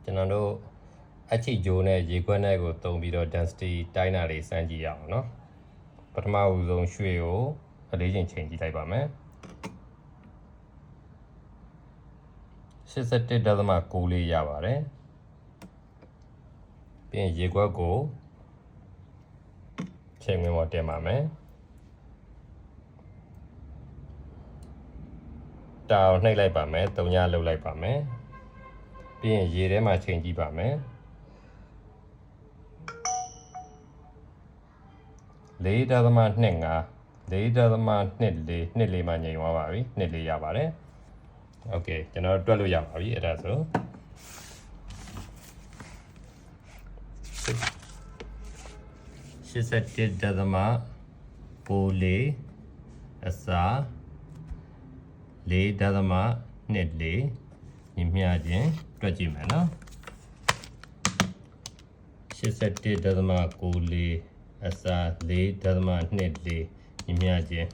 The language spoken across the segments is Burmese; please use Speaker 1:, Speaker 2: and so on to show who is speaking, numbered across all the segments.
Speaker 1: ကျွန်တော်တို့အချီဂျိုးနဲ့ရေခွက်နဲ့ကိုတုံးပြီးတော့ density တိုင်းတာလေးစမ်းကြည့်ရအောင်နော်ပထမဦးဆုံးရွှေကို4ချိန်ချိန်ကြည့်လိုက်ပါမယ်81.9လေးရပါတယ်ပြီးရင်ရေခွက်ကိုချိန်ဝင်ပေါ်တင်ပါမယ်တောင်နှိပ်လိုက်ပါမယ်3ညလှုပ်လိုက်ပါမယ်ပြီးရင်ရေထဲမှာချိန်ကြည့်ပါမယ်4.25 4.24 24မှာငြိမ်သွားပါပြီ24ရပါတယ်โอเคကျွန်တော်တွက်လို့ရပါပြီအဲ့ဒါဆို81.94အစား4.24ညီမျှခြင်းတွက်ကြည့်မယ်နော်81.94အစား4.24ညီမျှခြင်း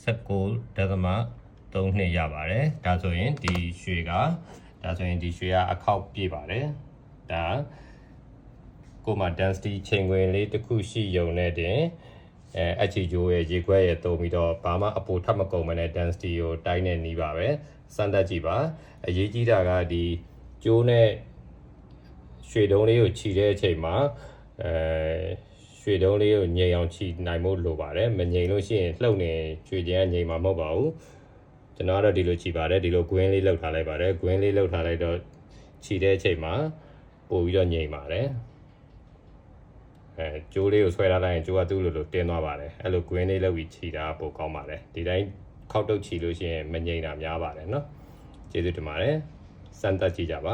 Speaker 1: 19.32ရပါတယ်ဒါဆိုရင်ဒီရွှေကအခောက်ပြည့်ပါတယ်ဒါကိုမှ density ချိန်ခွင်လေးတစ်ခုရှိရုံနဲ့တင်အချီဂျိုးရဲ့ရေခွက်ရဲ့တုံးပြီးတော့ဘာမှအပိုထပ်မကုန်မနဲ့ density ကိုတိုင်းနေနီးပါပဲစမ်းသပ်ကြည့်ပါအရေးကြီးတာကဒီကျိုးနဲ့ရွှေတုံးလေးကိုခြီတဲ့အချိန်မှာရွှေတုံးလေးကိုငြိမ်အောင်ခြီနိုင်ဖို့လိုပါတယ်မငြိမ်လို့ရှိရင်လှုပ်နေရွှေကျန်းငြိမ်မှာမဟုတ်ပါဘူးကျွန်တော်ကတော့ဒီလိုခြီပါတယ်ဒီလို green လေးလှုပ်ထားလိုက်ပါတယ် green လေးလှုပ်ထားလိုက်တော့ခြီတဲ့အချိန်မှာပို့ပြီးတော့ငြိမ်ပါတယ်ကျိုးလေးကိုဆွဲထားလိုက်ရင်ကျိုးကသူ့လိုတင်းသွားပါတယ်အဲ့လို green လေးလှုပ်ပြီးခြီတာပိုကောင်းပါတယ်ဒီတိုင်းခောက်တုတ်ခြီလို့ရှိရင်မငြိမ်တာများပါတယ်เนาะကျေးဇူးတင်ပါတယ်စမ်းသပ်ကြည့်ကြပါ